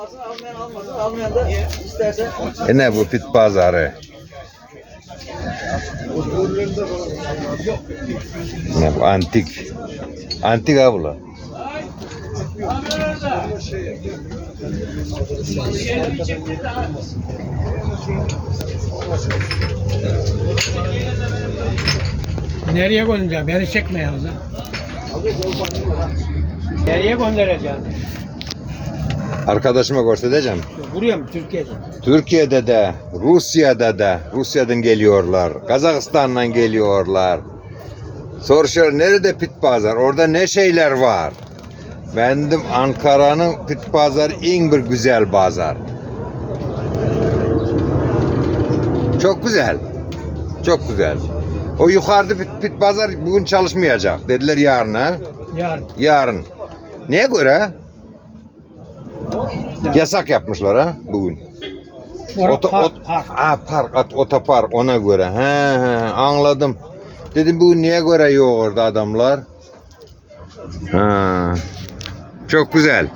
alsın, almayan almasın. Almayan da isterse. Ne bu bit pazarı? Ne bu antik. Antik abla. Nereye göndereceğim? Beni çekme yalnız. Ha. Nereye göndereceğim? Arkadaşıma göstereceğim. Buraya mı? Türkiye'de. Türkiye'de de, Rusya'da da, Rusya'dan geliyorlar, Kazakistan'dan geliyorlar. Soruşuyor nerede pit pazar, orada ne şeyler var? Bendim Ankara'nın pit pazarı en bir güzel pazar. Çok güzel, çok güzel. O yukarıda pit pazar bugün çalışmayacak dediler yarın ha? Yarın. Yarın. Neye göre? Yasak yapmışlar ha bugün. Otopark ona göre. He, anladım. Dedim bu niye göre yok orada adamlar? Ha. Çok güzel.